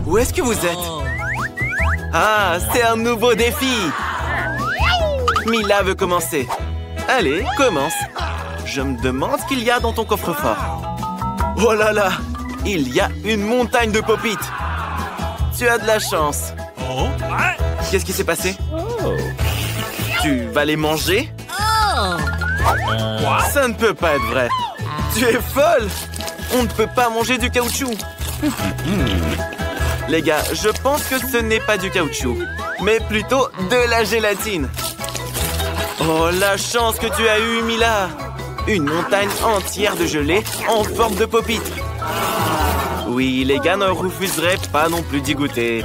Où est-ce que vous êtes? Ah, c'est un nouveau défi! Mila veut commencer. Allez, commence. Je me demande ce qu'il y a dans ton coffre-fort. Oh là là! Il y a une montagne de pop-it! Tu as de la chance. Qu'est-ce qui s'est passé? Tu vas les manger? Ça ne peut pas être vrai. Tu es folle! On ne peut pas manger du caoutchouc. Les gars, je pense que ce n'est pas du caoutchouc, mais plutôt de la gélatine. Oh, la chance que tu as eue, Mila! Une montagne entière de gelée en forme de pop-it. Oui, les gars ne refuseraient pas non plus d'y goûter.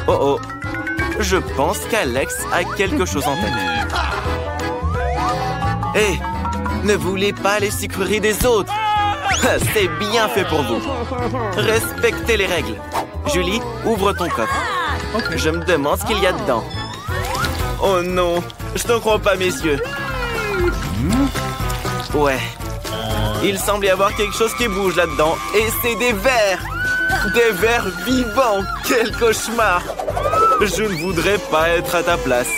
Oh oh, je pense qu'Alex a quelque chose en tête. Hé, ne voulez pas les sucreries des autres. C'est bien fait pour vous. Respectez les règles. Julie, ouvre ton coffre. Je me demande ce qu'il y a dedans. Oh non, je ne crois pas, messieurs. Ouais. Il semble y avoir quelque chose qui bouge là-dedans. Et c'est des vers. Des vers vivants. Quel cauchemar. Je ne voudrais pas être à ta place.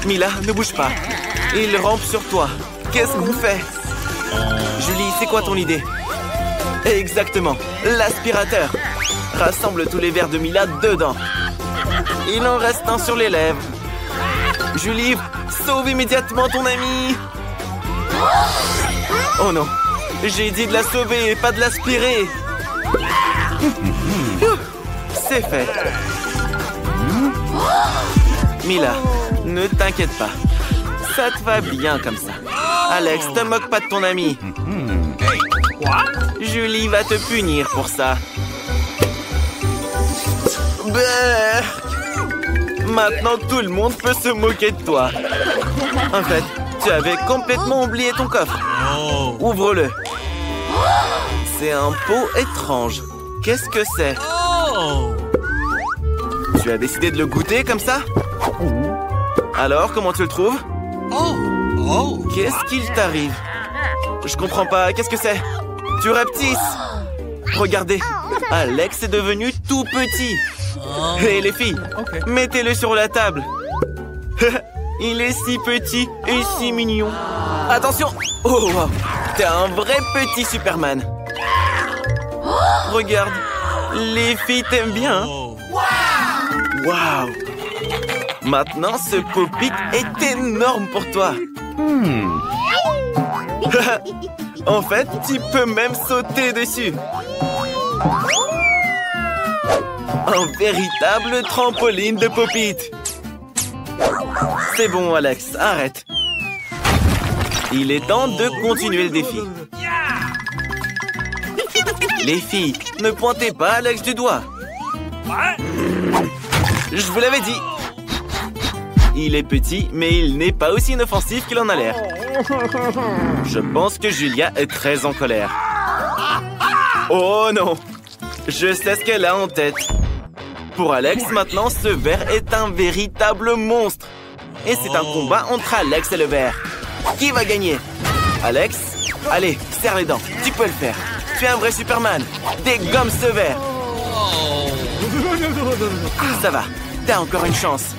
Mila, ne bouge pas. Il rampe sur toi. Qu'est-ce qu'on fait? Julie, c'est quoi ton idée? Exactement, l'aspirateur. Rassemble tous les verres de Mila dedans. Il en reste un sur les lèvres. Julie, sauve immédiatement ton ami. Oh non, j'ai dit de la sauver et pas de l'aspirer. C'est fait. Mila, ne t'inquiète pas. Ça te va bien comme ça. Alex, te moque pas de ton ami. Julie va te punir pour ça. Berk! Maintenant, tout le monde peut se moquer de toi. En fait, tu avais complètement oublié ton coffre. Ouvre-le. C'est un pot étrange. Qu'est-ce que c'est? Tu as décidé de le goûter comme ça? Alors, comment tu le trouves? Qu'est-ce qu'il t'arrive? Je comprends pas. Qu'est-ce que c'est? Tu rapetisses. Regardez, Alex est devenu tout petit. Hé, les filles, mettez-le sur la table. Il est si petit et si mignon. Attention! Oh, wow. T'es un vrai petit Superman. Regarde, les filles t'aiment bien. Waouh! Maintenant, ce pop-it est énorme pour toi. En fait, tu peux même sauter dessus. Un véritable trampoline de pop-it. C'est bon, Alex, arrête. Il est temps de continuer le défi. Les filles, ne pointez pas Alex du doigt. Je vous l'avais dit. Il est petit, mais il n'est pas aussi inoffensif qu'il en a l'air. Je pense que Julia est très en colère. Oh non! Je sais ce qu'elle a en tête. Pour Alex, maintenant, ce ver est un véritable monstre. Et c'est un combat entre Alex et le ver. Qui va gagner? Alex? Allez, serre les dents. Tu peux le faire. Tu es un vrai Superman. Dégomme ce ver. Ça va. T'as encore une chance.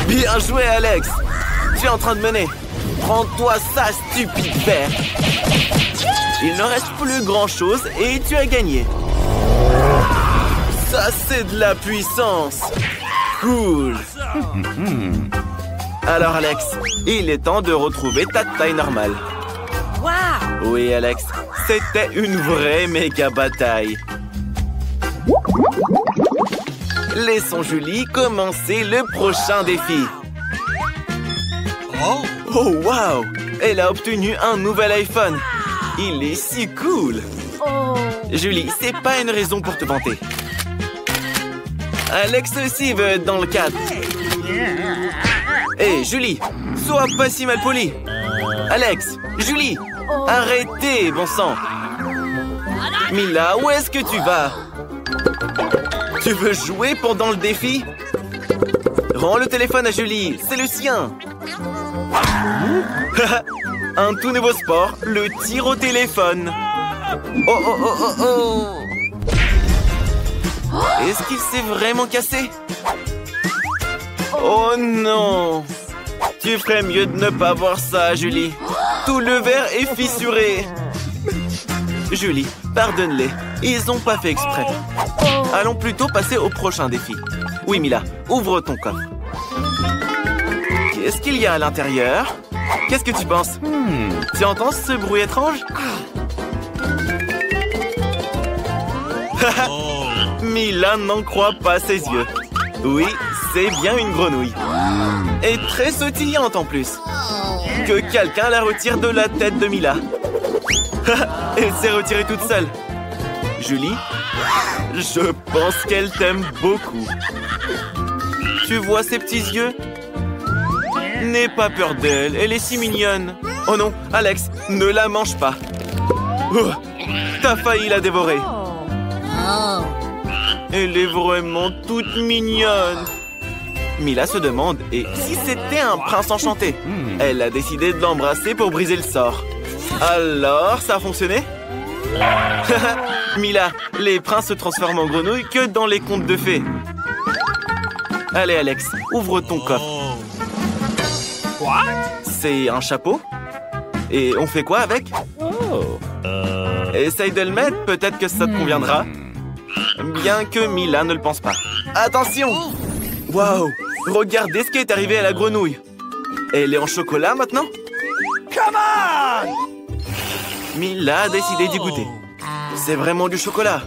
Bien joué, Alex. Tu es en train de mener. Prends-toi ça, stupide ver. Il ne reste plus grand-chose et tu as gagné. Ça, c'est de la puissance. Cool. Alors, Alex, il est temps de retrouver ta taille normale. Wow. Oui, Alex, c'était une vraie méga bataille. Laissons Julie commencer le prochain défi. Oh, wow! Elle a obtenu un nouvel iPhone. Il est si cool. Julie, c'est pas une raison pour te vanter. Alex aussi veut être dans le cadre. Hé, Julie, sois pas si mal poli. Alex, Julie, arrêtez, bon sang. Mila, où est-ce que tu vas? Tu veux jouer pendant le défi? Rends le téléphone à Julie, c'est le sien. Un tout nouveau sport, le tir au téléphone. Oh, oh, oh, oh, oh. Est-ce qu'il s'est vraiment cassé? Oh non! Tu ferais mieux de ne pas voir ça, Julie. Tout le verre est fissuré. Julie, pardonne-les. Ils n'ont pas fait exprès. Allons plutôt passer au prochain défi. Oui, Mila, ouvre ton coffre. Qu'est-ce qu'il y a à l'intérieur? Qu'est-ce que tu penses? Tu entends ce bruit étrange? Mila n'en croit pas ses yeux. Oui, c'est bien une grenouille. Et très sautillante en plus. Que quelqu'un la retire de la tête de Mila. Elle s'est retirée toute seule. Julie, je pense qu'elle t'aime beaucoup. Tu vois ses petits yeux? N'aie pas peur d'elle, elle est si mignonne. Oh non, Alex, ne la mange pas. Oh, t'as failli la dévorer. Elle est vraiment toute mignonne. Mila se demande, et si c'était un prince enchanté? Elle a décidé de l'embrasser pour briser le sort. Alors, ça a fonctionné? Mila, les princes se transforment en grenouilles que dans les contes de fées. Allez, Alex, ouvre ton coffre. C'est un chapeau? Et on fait quoi avec? Essaye de le mettre, peut-être que ça te conviendra. Bien que Mila ne le pense pas. Attention! Waouh! Regardez ce qui est arrivé à la grenouille. Elle est en chocolat maintenant? Come on! Mila a décidé d'y goûter. C'est vraiment du chocolat.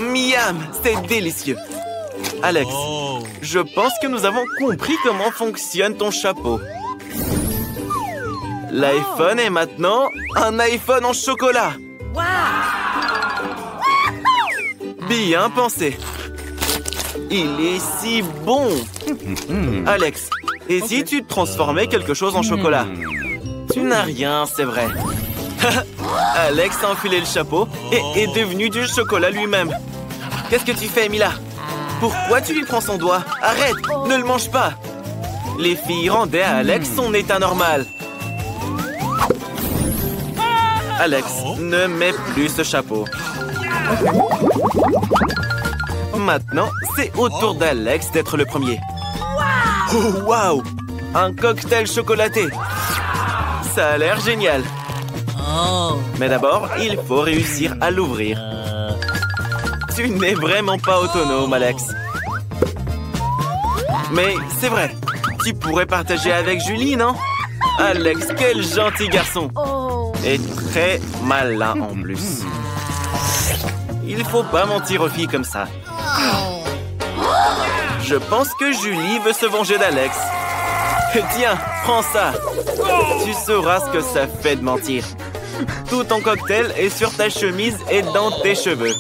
Miam! C'est délicieux. Alex, je pense que nous avons compris comment fonctionne ton chapeau. L'iPhone est maintenant un iPhone en chocolat. Bien pensé. Il est si bon. Alex, et si tu transformais quelque chose en chocolat? Tu n'as rien, c'est vrai. Alex a enfilé le chapeau et est devenu du chocolat lui-même. Qu'est-ce que tu fais, Mila? Pourquoi tu lui prends son doigt? Arrête, ne le mange pas. Les filles rendaient à Alex son état normal. Alex, ne mets plus ce chapeau. Maintenant, c'est au tour d'Alex d'être le premier. Oh, waouh! Un cocktail chocolaté. Ça a l'air génial. Mais d'abord, il faut réussir à l'ouvrir. Tu n'es vraiment pas autonome, Alex. Mais c'est vrai, tu pourrais partager avec Julie, non? Alex, quel gentil garçon. Et très malin en plus. Il faut pas mentir aux filles comme ça. Je pense que Julie veut se venger d'Alex. Tiens, prends ça. Tu sauras ce que ça fait de mentir. Tout ton cocktail est sur ta chemise et dans tes cheveux.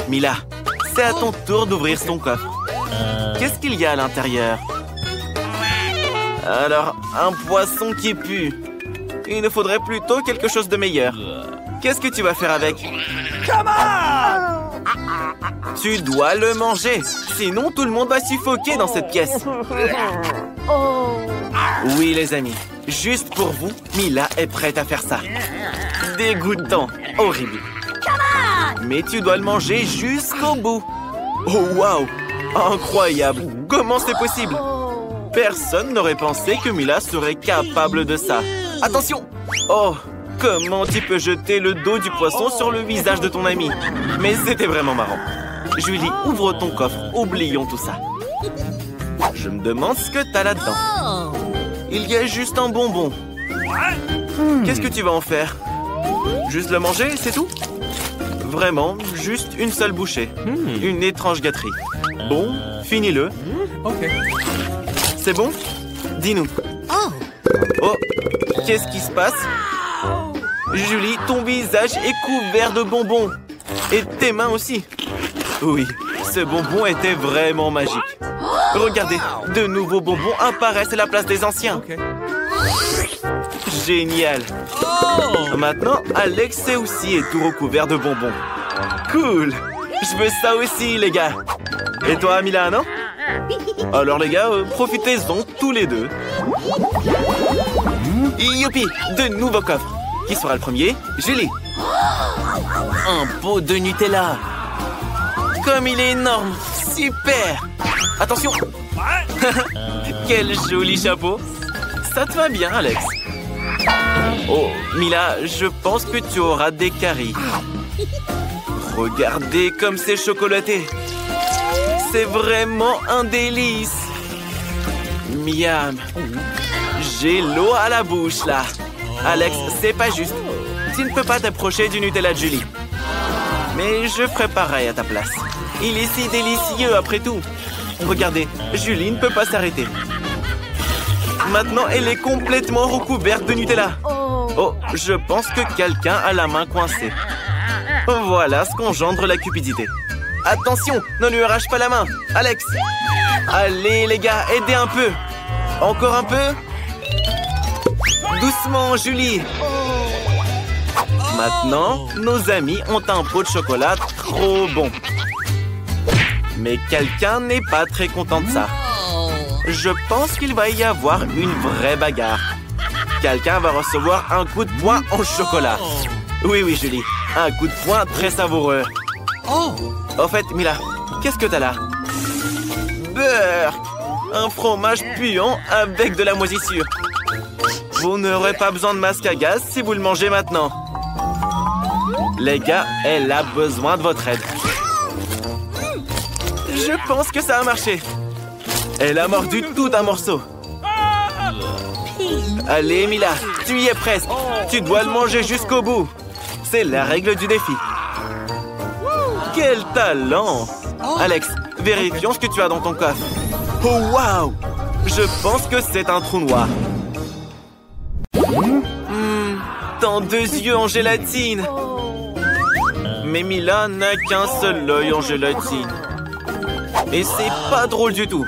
Mila, c'est à ton tour d'ouvrir ton coffre. Qu'est-ce qu'il y a à l'intérieur? Alors, un poisson qui pue. Il nous faudrait plutôt quelque chose de meilleur. Qu'est-ce que tu vas faire avec? Come on! Tu dois le manger. Sinon, tout le monde va suffoquer dans cette pièce. Oui, les amis. Juste pour vous, Mila est prête à faire ça. Dégoûtant. Horrible. Mais tu dois le manger jusqu'au bout. Oh, waouh! Incroyable. Comment c'est possible? Personne n'aurait pensé que Mila serait capable de ça. Attention! Oh, comment tu peux jeter le dos du poisson sur le visage de ton ami? Mais c'était vraiment marrant. Julie, ouvre ton coffre. Oublions tout ça. Je me demande ce que t'as là-dedans. Il y a juste un bonbon. Qu'est-ce que tu vas en faire? Juste le manger, c'est tout? Vraiment, juste une seule bouchée. Une étrange gâterie. Bon, finis-le. C'est bon? Dis-nous. Oh, qu'est-ce qui se passe? Julie, ton visage est couvert de bonbons. Et tes mains aussi. Oui, ce bonbon était vraiment magique. Regardez, de nouveaux bonbons apparaissent à la place des anciens. Génial. Maintenant, Alex aussi est tout recouvert de bonbons. Cool. Je veux ça aussi, les gars. Et toi, Mila, non? Alors, les gars, profitez-en tous les deux. Youpi! De nouveaux coffres. Qui sera le premier? Julie. Un pot de Nutella. Comme il est énorme. Super! Attention! Quel joli chapeau! Ça te va bien, Alex. Oh, Mila, je pense que tu auras des caries. Regardez comme c'est chocolaté. C'est vraiment un délice. Miam. J'ai l'eau à la bouche, là. Alex, c'est pas juste. Tu ne peux pas t'approcher du Nutella de Julie. Mais je ferai pareil à ta place. Il est si délicieux après tout. Regardez, Julie ne peut pas s'arrêter. Maintenant, elle est complètement recouverte de Nutella. Oh, je pense que quelqu'un a la main coincée. Voilà ce qu'engendre la cupidité. Attention, ne lui arrache pas la main. Alex. Allez, les gars, aidez un peu. Encore un peu. Doucement, Julie. Maintenant, nos amis ont un pot de chocolat trop bon. Mais quelqu'un n'est pas très content de ça. Je pense qu'il va y avoir une vraie bagarre. Quelqu'un va recevoir un coup de poing en chocolat. Oui, oui, Julie. Un coup de poing très savoureux. Au fait, Mila, qu'est-ce que t'as là? Beurre! Un fromage puant avec de la moisissure. Vous n'aurez pas besoin de masque à gaz si vous le mangez maintenant. Les gars, elle a besoin de votre aide. Je pense que ça a marché. Elle a mordu tout un morceau. Allez, Mila, tu y es presque. Tu dois le manger jusqu'au bout. C'est la règle du défi. Quel talent! Alex, vérifions ce que tu as dans ton coffre. Oh, waouh! Je pense que c'est un trou noir. Tant deux yeux en gélatine. Mais Mila n'a qu'un seul œil en gélatine. Et c'est pas drôle du tout.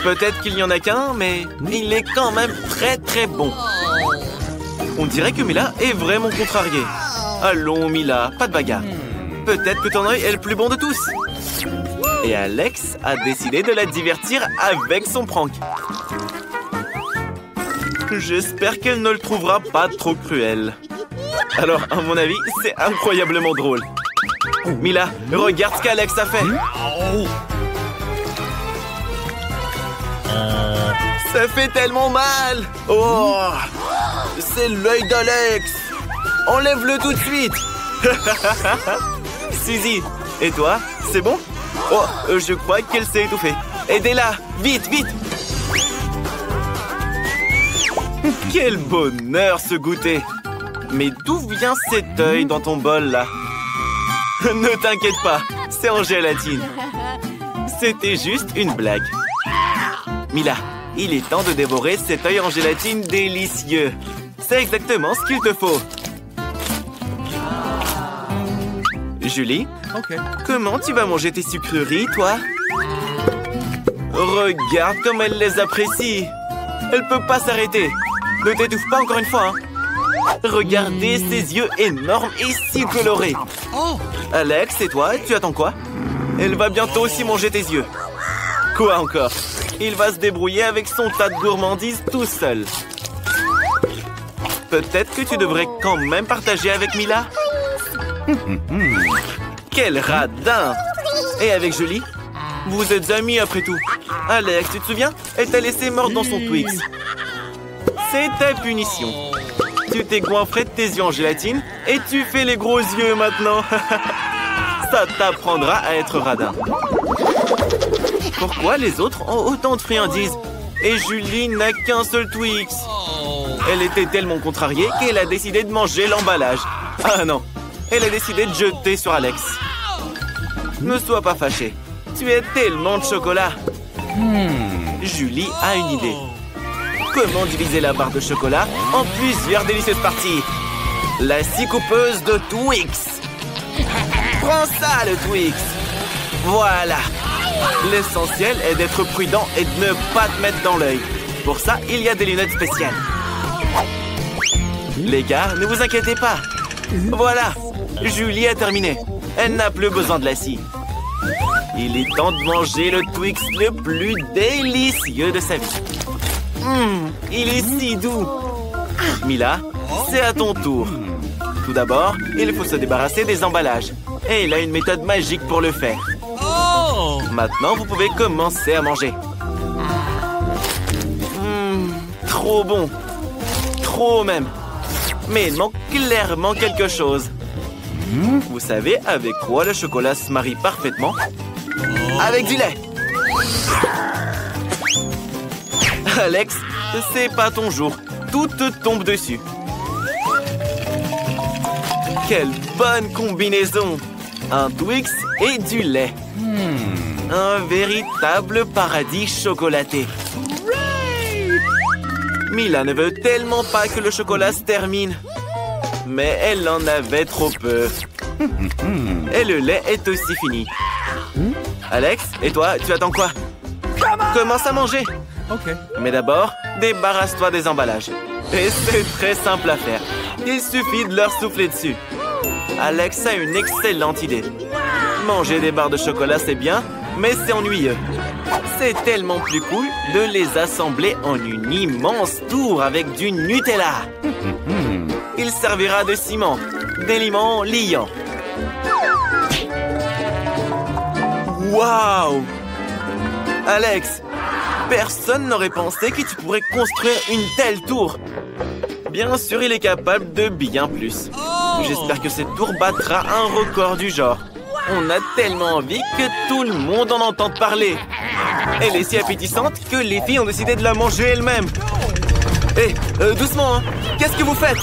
Peut-être qu'il n'y en a qu'un, mais il est quand même très très bon. On dirait que Mila est vraiment contrariée. Allons, Mila, pas de bagarre. Peut-être que ton œil est le plus bon de tous. Et Alex a décidé de la divertir avec son prank. J'espère qu'elle ne le trouvera pas trop cruel. Alors, à mon avis, c'est incroyablement drôle. Mila, regarde ce qu'Alex a fait. Ça fait tellement mal. Oh, c'est l'œil d'Alex. Enlève-le tout de suite. Suzy, et toi, c'est bon? Oh, je crois qu'elle s'est étouffée. Aidez-la, vite, vite. Quel bonheur ce goûter. Mais d'où vient cet œil dans ton bol, là? Ne t'inquiète pas, c'est en gélatine. C'était juste une blague. Mila, il est temps de dévorer cet œil en gélatine délicieux. C'est exactement ce qu'il te faut. Julie, comment tu vas manger tes sucreries, toi? Regarde comme elle les apprécie. Elle peut pas s'arrêter. Ne t'étouffe pas encore une fois, hein. Regardez ses yeux énormes et si colorés. Alex, et toi, tu attends quoi? Elle va bientôt aussi manger tes yeux. Quoi encore? Il va se débrouiller avec son tas de gourmandises tout seul. Peut-être que tu devrais quand même partager avec Mila? Quel radin! Et avec Julie? Vous êtes amis après tout. Alex, tu te souviens? Elle t'a laissé mordre dans son Twix. C'est ta punition. Tu t'es goinfré de tes yeux en gélatine et tu fais les gros yeux maintenant. Ça t'apprendra à être radin. Pourquoi les autres ont autant de friandises? Et Julie n'a qu'un seul Twix. Elle était tellement contrariée qu'elle a décidé de manger l'emballage. Ah non, elle a décidé de jeter sur Alex. Ne sois pas fâché. Tu as tellement de chocolat. Julie a une idée. Comment diviser la barre de chocolat en plusieurs délicieuses parties? La scie coupeuse de Twix. Prends ça, le Twix. Voilà. L'essentiel est d'être prudent et de ne pas te mettre dans l'œil. Pour ça, il y a des lunettes spéciales. Les gars, ne vous inquiétez pas. Voilà, Julie a terminé. Elle n'a plus besoin de la scie. Il est temps de manger le Twix le plus délicieux de sa vie. Il est si doux. Mila, c'est à ton tour. Tout d'abord, il faut se débarrasser des emballages. Et il a une méthode magique pour le faire. Maintenant, vous pouvez commencer à manger. Trop bon. Trop même. Mais il manque clairement quelque chose. Vous savez avec quoi le chocolat se marie parfaitement? Avec du lait. Alex, c'est pas ton jour. Tout te tombe dessus. Quelle bonne combinaison! Un Twix et du lait. Un véritable paradis chocolaté. Mila ne veut tellement pas que le chocolat se termine. Mais elle en avait trop peu. Et le lait est aussi fini. Alex, et toi, tu attends quoi? Commence à manger. Mais d'abord, débarrasse-toi des emballages. Et c'est très simple à faire. Il suffit de leur souffler dessus. Alex a une excellente idée. Manger des barres de chocolat, c'est bien, mais c'est ennuyeux. C'est tellement plus cool de les assembler en une immense tour avec du Nutella. Il servira de ciment, d'éléments liants. Waouh! Alex, personne n'aurait pensé que tu pourrais construire une telle tour. Bien sûr, il est capable de bien plus. J'espère que cette tour battra un record du genre. On a tellement envie que tout le monde en entende parler. Elle est si appétissante que les filles ont décidé de la manger elles-mêmes. Hé, doucement, hein. Qu'est-ce que vous faites?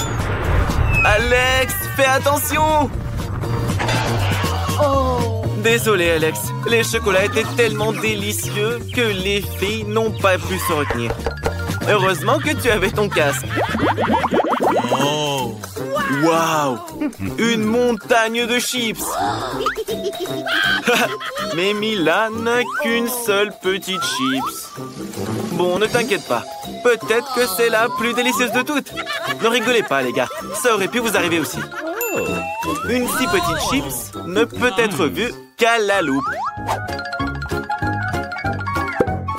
Alex, fais attention! Désolé, Alex. Les chocolats étaient tellement délicieux que les filles n'ont pas pu se retenir. Heureusement que tu avais ton casque. Waouh! Une montagne de chips! Mais Mila n'a qu'une seule petite chips. Bon, ne t'inquiète pas. Peut-être que c'est la plus délicieuse de toutes. Ne rigolez pas, les gars. Ça aurait pu vous arriver aussi. Une si petite chips ne peut être vue qu'à la loupe.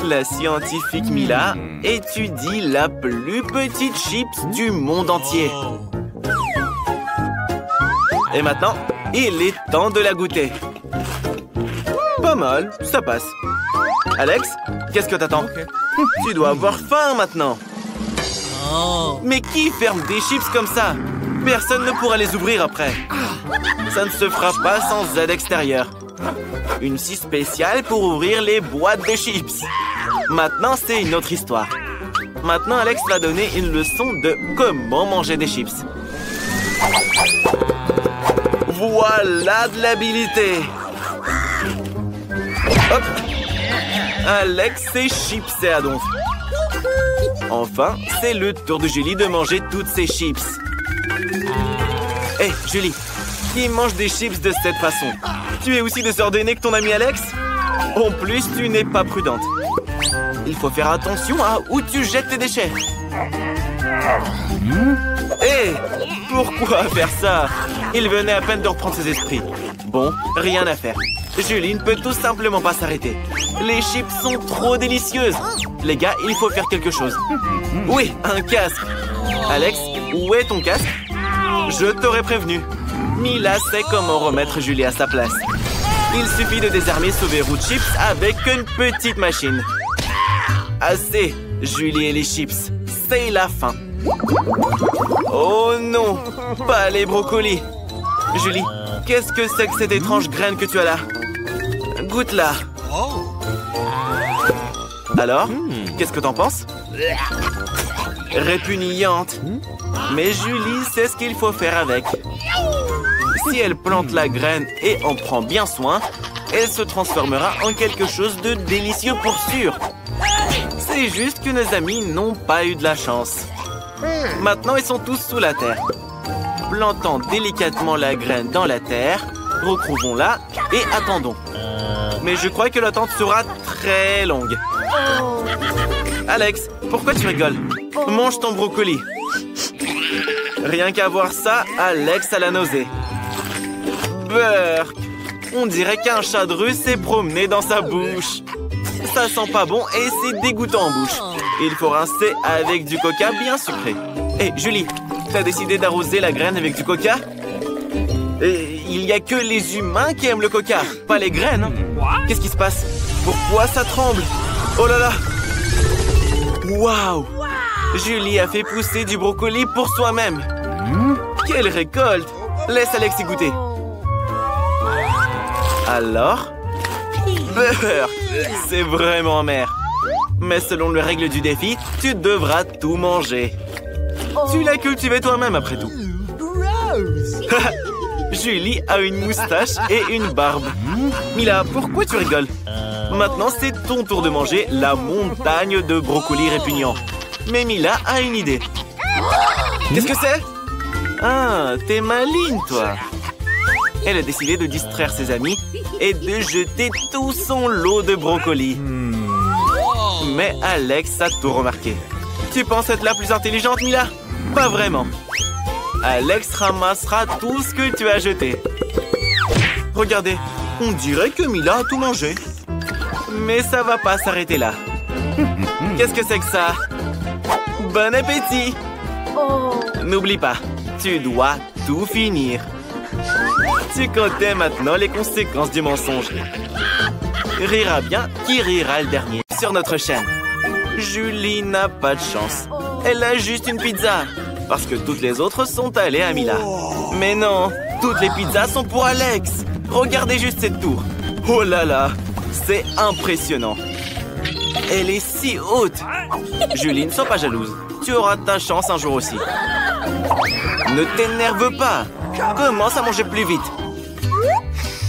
La scientifique Mila étudie la plus petite chips du monde entier. Et maintenant, il est temps de la goûter. Pas mal, ça passe. Alex, qu'est-ce que t'attends? Tu dois avoir faim maintenant. Mais qui ferme des chips comme ça? Personne ne pourra les ouvrir après. Ça ne se fera pas sans aide extérieure. Une scie spéciale pour ouvrir les boîtes de chips. Maintenant, c'est une autre histoire. Maintenant, Alex va donner une leçon de comment manger des chips. Voilà de l'habilité. Hop. Alex s'est chipsé à donf. Enfin, c'est le tour de Julie de manger toutes ses chips. Hé, Julie, qui mange des chips de cette façon? Tu es aussi désordonnée que ton ami Alex? En plus, tu n'es pas prudente. Il faut faire attention à où tu jettes tes déchets. Hé, pourquoi faire ça? Il venait à peine de reprendre ses esprits. Bon, rien à faire. Julie ne peut tout simplement pas s'arrêter. Les chips sont trop délicieuses. Les gars, il faut faire quelque chose. Oui, un casque. Alex, où est ton casque? Je t'aurais prévenu. Mila sait comment remettre Julie à sa place. Il suffit de désarmer ce verrou de chips avec une petite machine. Assez, Julie et les chips. C'est la fin. Oh non, pas les brocolis. Julie, qu'est-ce que c'est que cette étrange graine que tu as là? Goûte-la. Alors, qu'est-ce que t'en penses? Répugnante. Mais Julie sait ce qu'il faut faire avec. Si elle plante la graine et en prend bien soin, elle se transformera en quelque chose de délicieux pour sûr. C'est juste que nos amis n'ont pas eu de la chance. Maintenant, ils sont tous sous la terre. Plantons délicatement la graine dans la terre, recouvrons-la et attendons. Mais je crois que l'attente sera très longue. Alex, pourquoi tu rigoles? Mange ton brocoli. Rien qu'à voir ça, Alex a la nausée. Burk! On dirait qu'un chat de rue s'est promené dans sa bouche. Ça sent pas bon et c'est dégoûtant en bouche. Il faut rincer avec du coca bien sucré. Hé, Julie, t'as décidé d'arroser la graine avec du coca? Et il n'y a que les humains qui aiment le coca, pas les graines. Qu'est-ce qui se passe? Pourquoi ça tremble? Oh là là! Waouh! Julie a fait pousser du brocoli pour soi-même. Quelle récolte! Laisse Alex y goûter. Alors? Beurre! C'est vraiment amer. Mais selon les règles du défi, tu devras tout manger. Tu l'as cultivé toi-même après tout. Julie a une moustache et une barbe. Mila, pourquoi tu rigoles? Maintenant, c'est ton tour de manger la montagne de brocolis répugnants. Mais Mila a une idée. Qu'est-ce que c'est? Ah, t'es maligne, toi. Elle a décidé de distraire ses amis et de jeter tout son lot de brocolis. Mais Alex a tout remarqué. Tu penses être la plus intelligente, Mila? Pas vraiment. Alex ramassera tout ce que tu as jeté. Regardez, on dirait que Mila a tout mangé. Mais ça va pas s'arrêter là. Qu'est-ce que c'est que ça? Bon appétit! N'oublie pas, tu dois tout finir. Tu connais maintenant les conséquences du mensonge. Rira bien qui rira le dernier sur notre chaîne. Julie n'a pas de chance. Elle a juste une pizza. Parce que toutes les autres sont allées à Mila. Mais non, toutes les pizzas sont pour Alex. Regardez juste cette tour. Oh là là, c'est impressionnant. Elle est si haute. Julie, ne sois pas jalouse. Tu auras ta chance un jour aussi. Ne t'énerve pas. Commence à manger plus vite.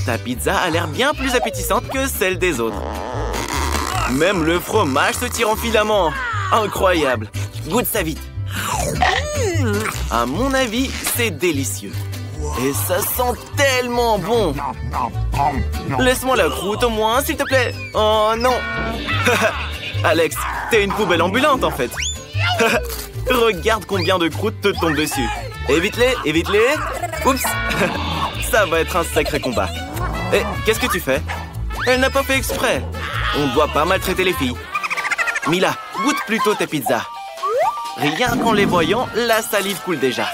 Ta pizza a l'air bien plus appétissante que celle des autres. Même le fromage se tire en filaments. Incroyable. Goûte ça vite. À mon avis, c'est délicieux. Et ça sent tellement bon. Laisse-moi la croûte au moins, s'il te plaît. Oh non. Alex, t'es une poubelle ambulante en fait. Regarde combien de croûtes te tombent dessus. Évite-les, évite-les. Oups. Ça va être un sacré combat. Et qu'est-ce que tu fais? Elle n'a pas fait exprès. On ne doit pas maltraiter les filles. Mila, goûte plutôt tes pizzas. Rien qu'en les voyant, la salive coule déjà.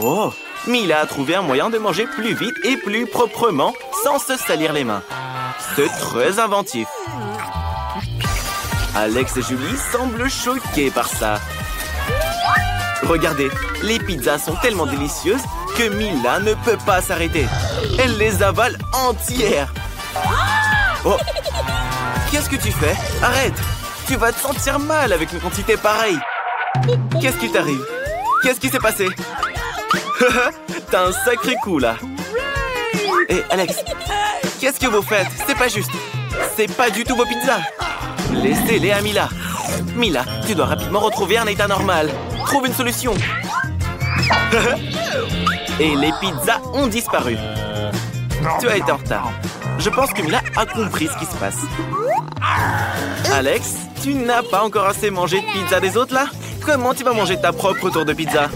Oh, Mila a trouvé un moyen de manger plus vite et plus proprement sans se salir les mains. C'est très inventif. Alex et Julie semblent choqués par ça. Regardez, les pizzas sont tellement délicieuses que Mila ne peut pas s'arrêter. Elle les avale entières. Oh, qu'est-ce que tu fais? Arrête! Tu vas te sentir mal avec une quantité pareille. Qu'est-ce qui t'arrive? Qu'est-ce qui s'est passé? T'as un sacré coup, là. Hé, Alex, qu'est-ce que vous faites? C'est pas juste. C'est pas du tout vos pizzas. Laissez-les à Mila. Mila, tu dois rapidement retrouver un état normal. Trouve une solution. Et les pizzas ont disparu. Tu as été en retard. Je pense que Mila a compris ce qui se passe. Alex, tu n'as pas encore assez mangé de pizza des autres, là? Comment tu vas manger ta propre tour de pizza?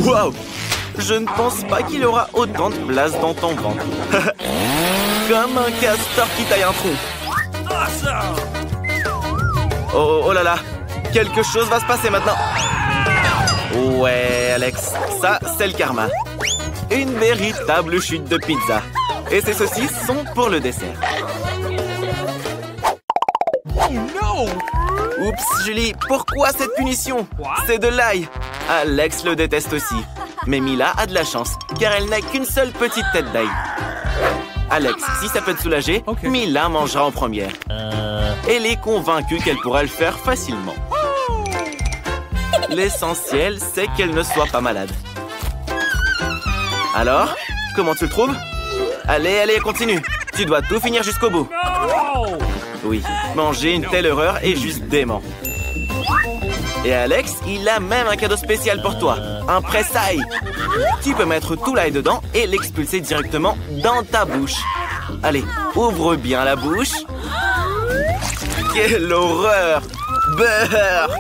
Waouh! Je ne pense pas qu'il y aura autant de place dans ton ventre. Comme un castor qui taille un trou. Oh là là! Quelque chose va se passer maintenant. Ouais, Alex, ça, c'est le karma. Une véritable chute de pizza. Et ces saucisses sont pour le dessert. Oups, Julie, pourquoi cette punition? C'est de l'ail. Alex le déteste aussi. Mais Mila a de la chance, car elle n'a qu'une seule petite tête d'ail. Alex, si ça peut te soulager, Mila mangera en première. Elle est convaincue qu'elle pourra le faire facilement. L'essentiel, c'est qu'elle ne soit pas malade. Alors, comment tu le trouves? Allez, allez, continue. Tu dois tout finir jusqu'au bout. Oui, manger une telle erreur est juste dément. Et Alex, il a même un cadeau spécial pour toi. Un presse-ail. Tu peux mettre tout l'ail dedans et l'expulser directement dans ta bouche. Allez, ouvre bien la bouche. Quelle horreur! Beurre!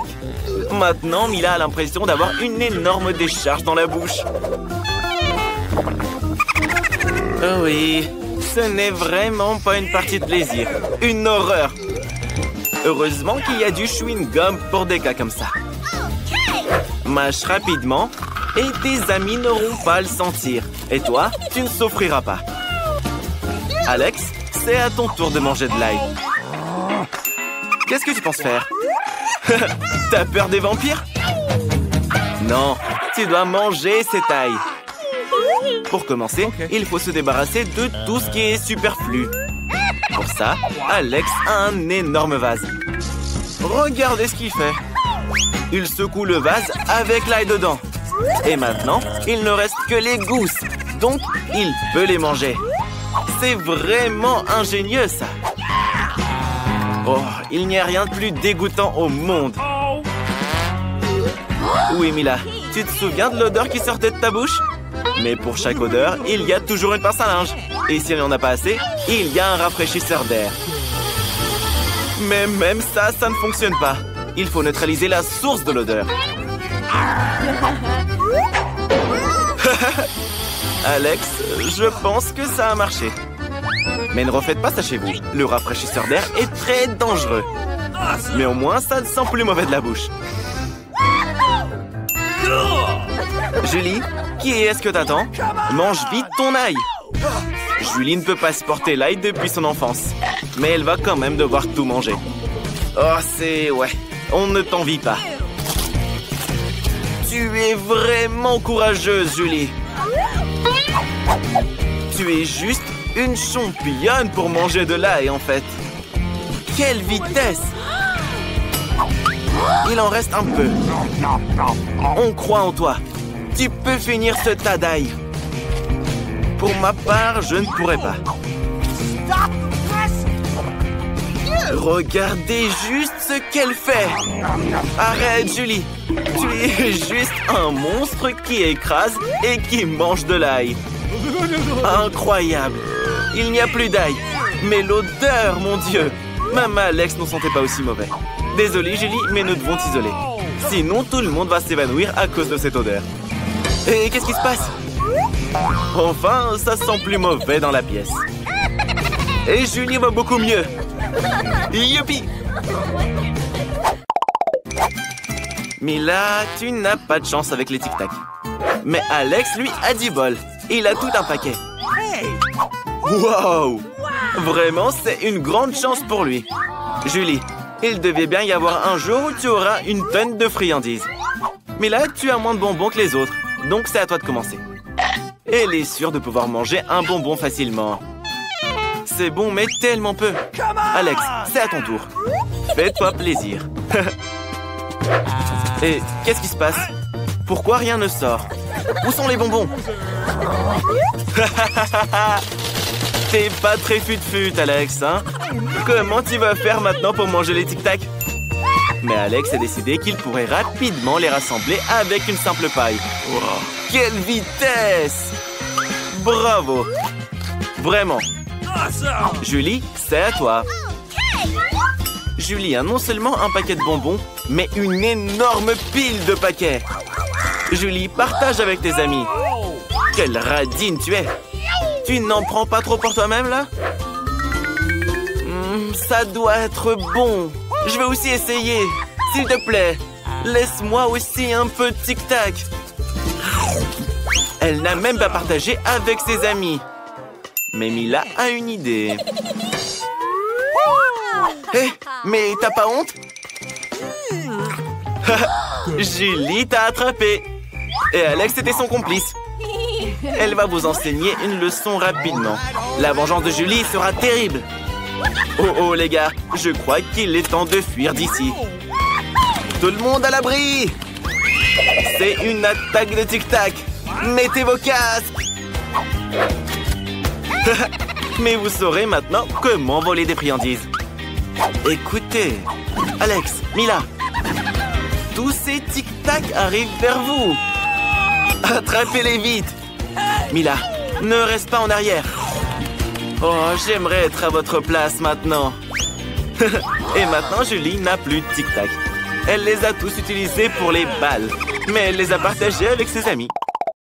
Maintenant, Mila a l'impression d'avoir une énorme décharge dans la bouche. Oh oui, ce n'est vraiment pas une partie de plaisir. Une horreur. Heureusement qu'il y a du chewing-gum pour des cas comme ça. Mâche rapidement et tes amis n'auront pas à le sentir. Et toi, tu ne souffriras pas. Alex, c'est à ton tour de manger de l'ail. Qu'est-ce que tu penses faire? T'as peur des vampires? Non, tu dois manger cette ail. Pour commencer, il faut se débarrasser de tout ce qui est superflu. Pour ça, Alex a un énorme vase. Regardez ce qu'il fait. Il secoue le vase avec l'ail dedans. Et maintenant, il ne reste que les gousses. Donc, il peut les manger. C'est vraiment ingénieux, ça. Oh, il n'y a rien de plus dégoûtant au monde. Oui, Mila, tu te souviens de l'odeur qui sortait de ta bouche? Mais pour chaque odeur, il y a toujours une pince à linge. Et s'il n'y en a pas assez, il y a un rafraîchisseur d'air. Mais même ça, ça ne fonctionne pas. Il faut neutraliser la source de l'odeur. Alex, je pense que ça a marché. Mais ne refaites pas ça chez vous. Le rafraîchisseur d'air est très dangereux. Mais au moins, ça ne sent plus mauvais de la bouche. Julie, qui est-ce que t'attends? Mange vite ton ail. Julie ne peut pas supporter l'ail depuis son enfance. Mais elle va quand même devoir tout manger. Oh, c'est... ouais, on ne t'envie pas. Tu es vraiment courageuse, Julie. Tu es juste une championne pour manger de l'ail, en fait. Quelle vitesse! Il en reste un peu. On croit en toi. Tu peux finir ce tas d'ail. Pour ma part, je ne pourrais pas. Regardez juste ce qu'elle fait. Arrête, Julie. Tu es juste un monstre qui écrase et qui mange de l'ail. Incroyable. Il n'y a plus d'ail. Mais l'odeur, mon Dieu. Même Alex n'en sentait pas aussi mauvais. Désolé, Julie, mais nous devons t'isoler. Sinon, tout le monde va s'évanouir à cause de cette odeur. Et qu'est-ce qui se passe? Enfin, ça sent plus mauvais dans la pièce. Et Julie va beaucoup mieux. Youpi! Mila, tu n'as pas de chance avec les tic-tac. Mais Alex, lui, a du bol. Il a tout un paquet. Wow! Vraiment, c'est une grande chance pour lui. Julie, il devait bien y avoir un jour où tu auras une tonne de friandises. Mais là, tu as moins de bonbons que les autres. Donc, c'est à toi de commencer. Elle est sûre de pouvoir manger un bonbon facilement. C'est bon, mais tellement peu. Alex, c'est à ton tour. Fais-toi plaisir. Et qu'est-ce qui se passe? Pourquoi rien ne sort? Où sont les bonbons? T'es pas très fut-fut, Alex, hein? Comment tu vas faire maintenant pour manger les tic-tac? Mais Alex a décidé qu'il pourrait rapidement les rassembler avec une simple paille. Wow. Quelle vitesse! Bravo! Vraiment. Julie, c'est à toi. Julie a non seulement un paquet de bonbons, mais une énorme pile de paquets. Julie, partage avec tes amis. Quelle radine tu es! Tu n'en prends pas trop pour toi-même, là? Ça doit être bon. Je vais aussi essayer. S'il te plaît, laisse-moi aussi un peu de tic-tac. Elle n'a même pas partagé avec ses amis. Mais Mila a une idée. Hé, mais t'as pas honte? Julie t'a attrapé. Et Alex était son complice. Elle va vous enseigner une leçon rapidement. La vengeance de Julie sera terrible. Oh oh les gars, je crois qu'il est temps de fuir d'ici. Tout le monde à l'abri! C'est une attaque de tic-tac. Mettez vos casques. Mais vous saurez maintenant comment voler des friandises. Écoutez, Alex, Mila, tous ces tic-tac arrivent vers vous. Attrapez-les vite. Mila, ne reste pas en arrière. Oh, j'aimerais être à votre place maintenant. Et maintenant, Julie n'a plus de tic-tac. Elle les a tous utilisés pour les balles. Mais elle les a partagés avec ses amis.